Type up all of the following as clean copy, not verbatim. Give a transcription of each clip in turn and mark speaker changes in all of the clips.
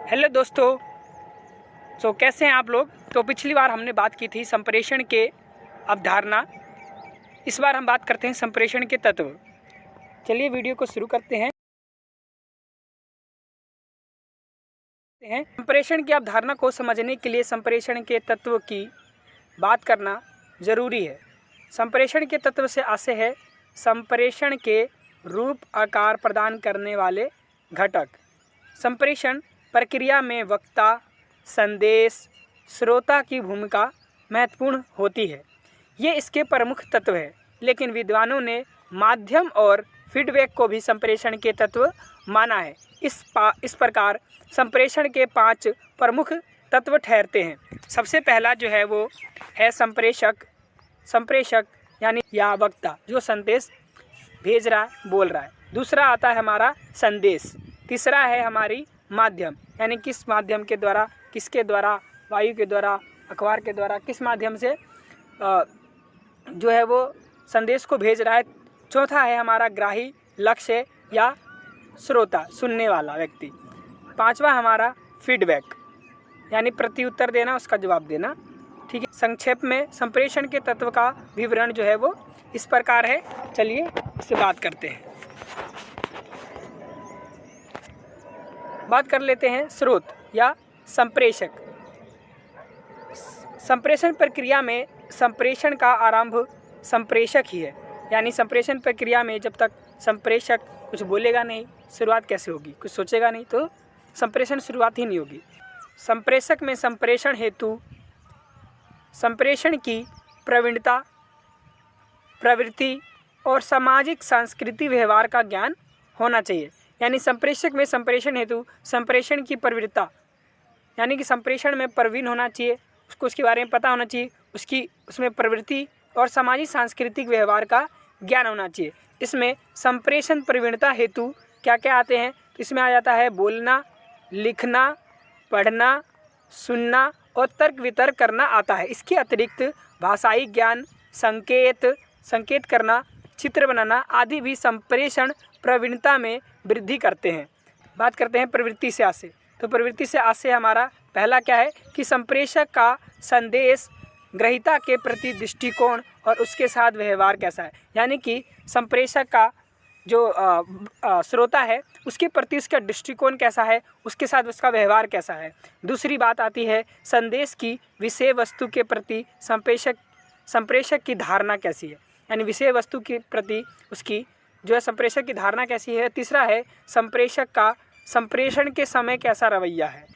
Speaker 1: Hello दोस्तों। कैसे हैं आप लोग। पिछली बार हमने बात की थी संप्रेषण के अवधारणा। इस बार हम बात करते हैं संप्रेषण के तत्व। चलिए वीडियो को शुरू करते हैं। संप्रेषण की अवधारणा को समझने के लिए संप्रेषण के तत्व की बात करना जरूरी है। संप्रेषण के तत्व से आशय है संप्रेषण के रूप आकार प्रदान करने वाले घटक। संप्रेषण प्रक्रिया में वक्ता, संदेश, श्रोता की भूमिका महत्वपूर्ण होती है। ये इसके प्रमुख तत्व है, लेकिन विद्वानों ने माध्यम और फीडबैक को भी संप्रेषण के तत्व माना है। इस प्रकार संप्रेषण के 5 प्रमुख तत्व ठहरते हैं। सबसे पहला जो है वो है संप्रेषक यानी या वक्ता, जो संदेश भेज रहा है, बोल रहा है। दूसरा आता है हमारा संदेश। तीसरा है हमारी माध्यम, यानी किस माध्यम के द्वारा, किसके द्वारा, वायु के द्वारा, अखबार के द्वारा, किस माध्यम से जो है वो संदेश को भेज रहा है। चौथा है हमारा ग्राही, लक्ष्य या श्रोता, सुनने वाला व्यक्ति। पांचवा हमारा फीडबैक, यानी प्रत्युत्तर देना, उसका जवाब देना। ठीक है। संक्षेप में संप्रेषण के तत्व का विवरण जो है वो इस प्रकार है। चलिए इससे बात करते हैं। बात कर लेते हैं स्रोत या संप्रेषक। संप्रेषण प्रक्रिया में संप्रेषण का आरंभ संप्रेषक ही है। यानी संप्रेषण प्रक्रिया में जब तक संप्रेषक कुछ बोलेगा नहीं, शुरुआत कैसे होगी, कुछ सोचेगा नहीं, तो संप्रेषण शुरुआत ही नहीं होगी। संप्रेषक में संप्रेषण हेतु संप्रेषण की प्रवीणता, प्रवृत्ति और सामाजिक सांस्कृतिक व्यवहार का ज्ञान होना चाहिए। यानी संप्रेषक में संप्रेषण हेतु संप्रेषण की प्रवृत्ता, यानी कि संप्रेषण में प्रवीण होना चाहिए, उसको उसके बारे में पता होना चाहिए, उसमें प्रवृत्ति और सामाजिक सांस्कृतिक व्यवहार का ज्ञान होना चाहिए। इसमें संप्रेषण प्रवीणता हेतु क्या क्या आते हैं, तो इसमें आ जाता है बोलना, लिखना, पढ़ना, सुनना और तर्क वितर्क करना आता है। इसके अतिरिक्त भाषाई ज्ञान, संकेत करना, चित्र बनाना आदि भी संप्रेषण प्रवीणता में वृद्धि करते हैं। बात करते हैं प्रवृत्ति से आशय। तो प्रवृत्ति से आशय हमारा पहला क्या है कि संप्रेषक का संदेश ग्रहीता के प्रति दृष्टिकोण और उसके साथ व्यवहार कैसा है। यानी कि संप्रेषक का जो श्रोता है उसके प्रति उसका दृष्टिकोण कैसा है, उसके साथ उसका व्यवहार कैसा है। दूसरी बात आती है संदेश की विषय वस्तु के प्रति संप्रेषक की धारणा कैसी है, यानी विषय वस्तु के प्रति उसकी जो है संप्रेषक की धारणा कैसी है। तीसरा है संप्रेषक का संप्रेषण के समय कैसा रवैया है।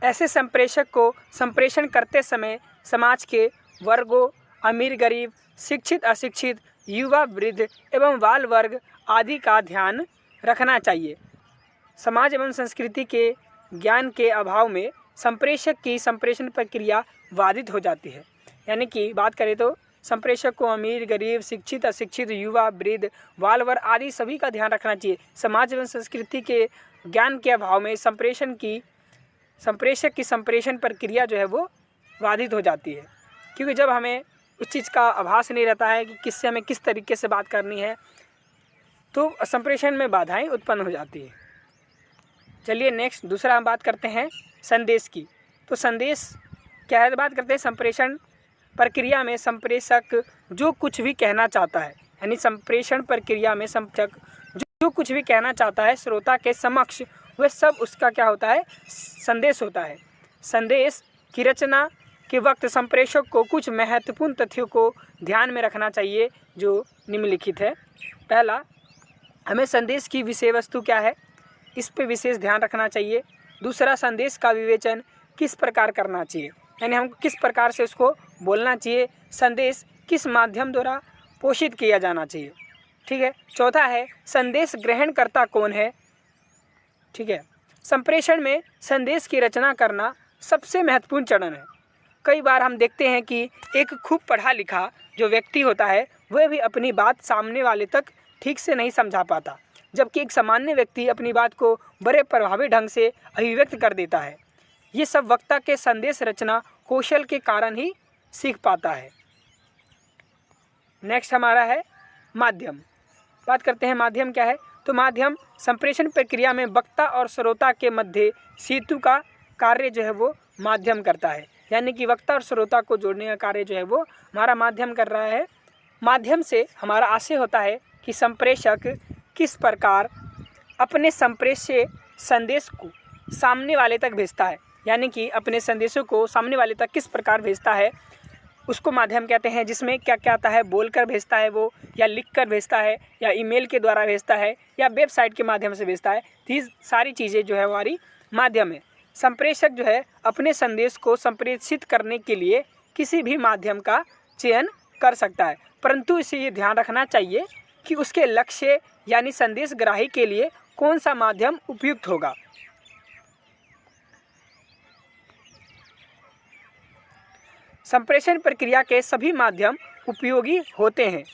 Speaker 1: ऐसे संप्रेषक को संप्रेषण करते समय समाज के वर्गों, अमीर गरीब, शिक्षित अशिक्षित, युवा वृद्ध एवं बाल वर्ग आदि का ध्यान रखना चाहिए। समाज एवं संस्कृति के ज्ञान के अभाव में संप्रेषक की संप्रेषण प्रक्रिया बाधित हो जाती है। यानी कि बात करें तो संप्रेषक को अमीर गरीब, शिक्षित अशिक्षित, युवा वृद्ध, बाल वर्ग आदि सभी का ध्यान रखना चाहिए। समाज एवं संस्कृति के ज्ञान के अभाव में संप्रेषक की संप्रेषण प्रक्रिया जो है वो बाधित हो जाती है, क्योंकि जब हमें उस चीज़ का आभास नहीं रहता है कि किससे हमें किस तरीके से बात करनी है, तो संप्रेषण में बाधाएं उत्पन्न हो जाती है। चलिए नेक्स्ट दूसरा हम बात करते हैं संदेश की। तो संदेश क्या है, बात करते हैं संप्रेषण प्रक्रिया में संप्रेषक जो कुछ भी कहना चाहता है, यानी संप्रेषण प्रक्रिया में संप्रेषक जो कुछ भी कहना चाहता है श्रोता के समक्ष, वह सब उसका क्या होता है, संदेश होता है। संदेश की रचना के वक्त संप्रेषक को कुछ महत्वपूर्ण तथ्यों को ध्यान में रखना चाहिए, जो निम्नलिखित है। पहला, हमें संदेश की विषय वस्तु क्या है, इस पे विशेष ध्यान रखना चाहिए। दूसरा, संदेश का विवेचन किस प्रकार करना चाहिए, यानी हमको किस प्रकार से उसको बोलना चाहिए। संदेश किस माध्यम द्वारा पोषित किया जाना चाहिए। ठीक है। चौथा है संदेश ग्रहणकर्ता कौन है। ठीक है। संप्रेषण में संदेश की रचना करना सबसे महत्वपूर्ण चरण है। कई बार हम देखते हैं कि एक खूब पढ़ा लिखा जो व्यक्ति होता है वह भी अपनी बात सामने वाले तक ठीक से नहीं समझा पाता, जबकि एक सामान्य व्यक्ति अपनी बात को बड़े प्रभावी ढंग से अभिव्यक्त कर देता है। ये सब वक्ता के संदेश रचना कौशल के कारण ही सीख पाता है। नेक्स्ट हमारा है माध्यम। बात करते हैं माध्यम क्या है। तो माध्यम संप्रेषण प्रक्रिया में वक्ता और श्रोता के मध्य सेतु का कार्य जो है वो माध्यम करता है, यानी कि वक्ता और श्रोता को जोड़ने का कार्य जो है वो हमारा माध्यम कर रहा है। माध्यम से हमारा आशय होता है कि संप्रेषक किस प्रकार अपने संप्रेष्य संदेश को सामने वाले तक भेजता है, यानी कि अपने संदेशों को सामने वाले तक किस प्रकार भेजता है उसको माध्यम कहते हैं। जिसमें क्या क्या आता है, बोलकर भेजता है वो, या लिखकर भेजता है, या ईमेल के द्वारा भेजता है, या वेबसाइट के माध्यम से भेजता है। तो ये सारी चीज़ें जो है हमारी माध्यम है। संप्रेषक जो है अपने संदेश को संप्रेषित करने के लिए किसी भी माध्यम का चयन कर सकता है, परंतु इसे ये ध्यान रखना चाहिए कि उसके लक्ष्य यानी संदेश ग्राही के लिए कौन सा माध्यम उपयुक्त होगा। संप्रेषण प्रक्रिया के सभी माध्यम उपयोगी होते हैं,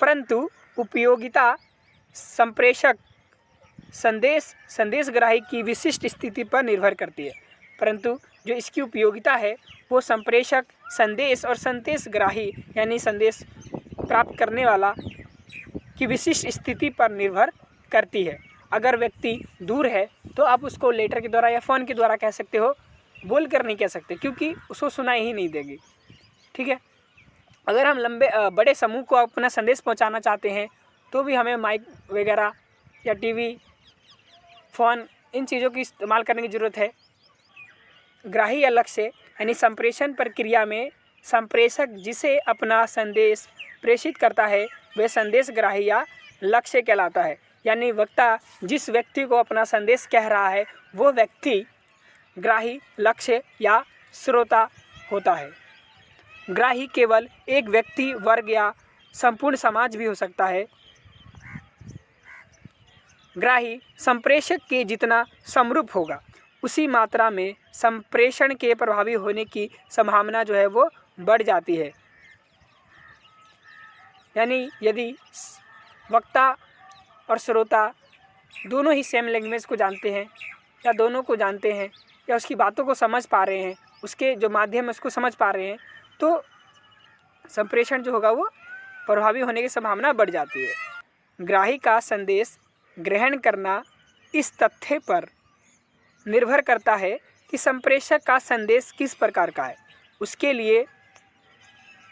Speaker 1: परंतु उपयोगिता संप्रेषक संदेशग्राही की विशिष्ट स्थिति पर निर्भर करती है। परंतु जो इसकी उपयोगिता है वो संप्रेषक संदेश और संदेशग्राही यानी संदेश प्राप्त करने वाला की विशिष्ट स्थिति पर निर्भर करती है। अगर व्यक्ति दूर है तो आप उसको लेटर के द्वारा या फ़ोन के द्वारा कह सकते हो, बोल कर नहीं कह सकते, क्योंकि उसको सुनाई ही नहीं देगी। ठीक है। अगर हम बड़े समूह को अपना संदेश पहुंचाना चाहते हैं तो भी हमें माइक वगैरह या टीवी, फ़ोन, इन चीज़ों की इस्तेमाल करने की ज़रूरत है। ग्राही या लक्ष्य यानी संप्रेषण प्रक्रिया में संप्रेषक जिसे अपना संदेश प्रेषित करता है वह संदेश ग्राही या लक्ष्य कहलाता है। यानी वक्ता जिस व्यक्ति को अपना संदेश कह रहा है वो व्यक्ति ग्राही, लक्ष्य या श्रोता होता है। ग्राही केवल एक व्यक्ति, वर्ग या संपूर्ण समाज भी हो सकता है। ग्राही संप्रेषक के जितना समरूप होगा उसी मात्रा में संप्रेषण के प्रभावी होने की संभावना जो है वो बढ़ जाती है। यानी यदि वक्ता और श्रोता दोनों ही सेम लैंग्वेज को जानते हैं या दोनों को जानते हैं या उसकी बातों को समझ पा रहे हैं, उसके जो माध्यम है उसको समझ पा रहे हैं, तो संप्रेषण जो होगा वो प्रभावी होने की संभावना बढ़ जाती है। ग्राही का संदेश ग्रहण करना इस तथ्य पर निर्भर करता है कि संप्रेषक का संदेश किस प्रकार का है, उसके लिए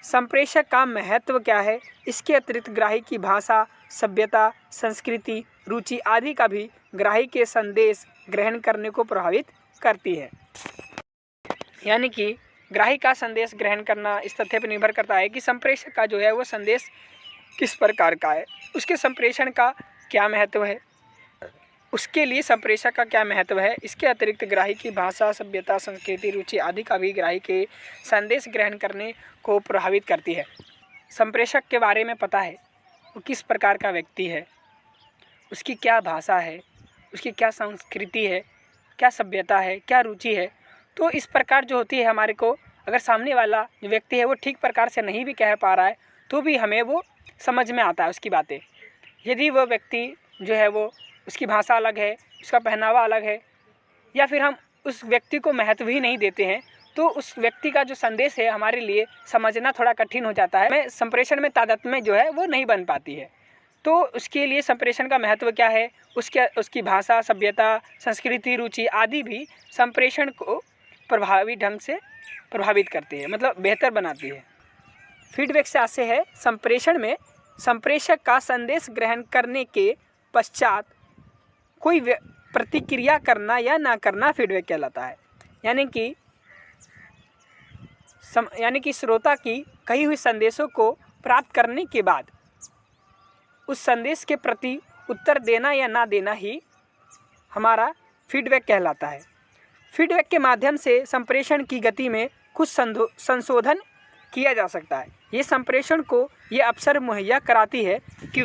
Speaker 1: संप्रेषक का महत्व क्या है। इसके अतिरिक्त ग्राही की भाषा, सभ्यता, संस्कृति, रुचि आदि का भी ग्राही के संदेश ग्रहण करने को प्रभावित करती है। यानी कि ग्राही का संदेश ग्रहण करना इस तथ्य पर निर्भर करता है कि संप्रेषक का जो है वो संदेश किस प्रकार का है, उसके संप्रेषण का क्या महत्व है, उसके लिए संप्रेषक का क्या महत्व है। इसके अतिरिक्त ग्राही की भाषा, सभ्यता, संस्कृति, रुचि आदि का भी ग्राही के संदेश ग्रहण करने को प्रभावित करती है। संप्रेषक के बारे में पता है वो किस प्रकार का व्यक्ति है, उसकी क्या भाषा है, उसकी क्या संस्कृति है, क्या सभ्यता है, क्या रुचि है। तो इस प्रकार जो होती है हमारे को, अगर सामने वाला जो व्यक्ति है वो ठीक प्रकार से नहीं भी कह पा रहा है तो भी हमें वो समझ में आता है उसकी बातें। यदि वो व्यक्ति जो है वो उसकी भाषा अलग है, उसका पहनावा अलग है, या फिर हम उस व्यक्ति को महत्व ही नहीं देते हैं, तो उस व्यक्ति का जो संदेश है हमारे लिए समझना थोड़ा कठिन हो जाता है। में संप्रेषण में तादात्म्य जो है वो नहीं बन पाती है। तो उसके लिए संप्रेषण का महत्व क्या है, उसकी भाषा, सभ्यता, संस्कृति, रुचि आदि भी संप्रेषण को प्रभावी ढंग से प्रभावित करती है, मतलब बेहतर बनाती है। फीडबैक से आशय है संप्रेषण में संप्रेषक का संदेश ग्रहण करने के पश्चात कोई प्रतिक्रिया करना या ना करना फीडबैक कहलाता है। यानी कि श्रोता की कही हुई संदेशों को प्राप्त करने के बाद उस संदेश के प्रति उत्तर देना या ना देना ही हमारा फीडबैक कहलाता है। फीडबैक के माध्यम से संप्रेषण की गति में कुछ संशोधन किया जा सकता है। ये संप्रेषण को ये अवसर मुहैया कराती है कि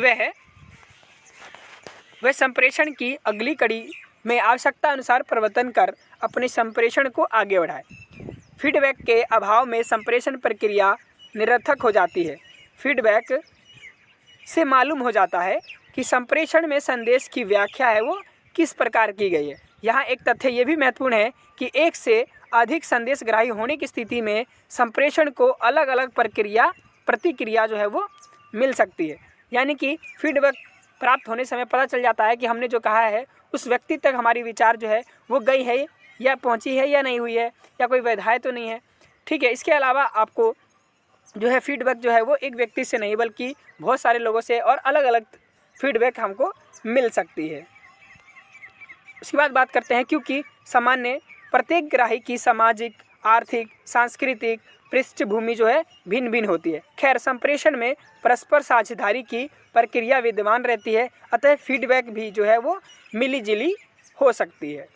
Speaker 1: वह संप्रेषण की अगली कड़ी में आवश्यकता अनुसार परिवर्तन कर अपने संप्रेषण को आगे बढ़ाए। फीडबैक के अभाव में संप्रेषण प्रक्रिया निरर्थक हो जाती है। फीडबैक से मालूम हो जाता है कि संप्रेषण में संदेश की व्याख्या है वो किस प्रकार की गई है। यहाँ एक तथ्य ये भी महत्वपूर्ण है कि एक से अधिक संदेश ग्राही होने की स्थिति में संप्रेषण को अलग अलग प्रतिक्रिया जो है वो मिल सकती है। यानी कि फीडबैक प्राप्त होने समय पता चल जाता है कि हमने जो कहा है उस व्यक्ति तक हमारी विचार जो है वो गई है या पहुंची है या नहीं हुई है, या कोई वैधाय तो नहीं है। ठीक है, इसके अलावा आपको जो है फीडबैक जो है वो एक व्यक्ति से नहीं बल्कि बहुत सारे लोगों से और अलग अलग फीडबैक हमको मिल सकती है। उसके बाद बात करते हैं क्योंकि सामान्य प्रत्येक ग्राही की सामाजिक, आर्थिक, सांस्कृतिक पृष्ठभूमि जो है भिन्न भिन्न होती है। खैर, संप्रेषण में परस्पर साझेदारी की प्रक्रिया विद्यमान रहती है, अतः फीडबैक भी जो है वो मिली जुली हो सकती है।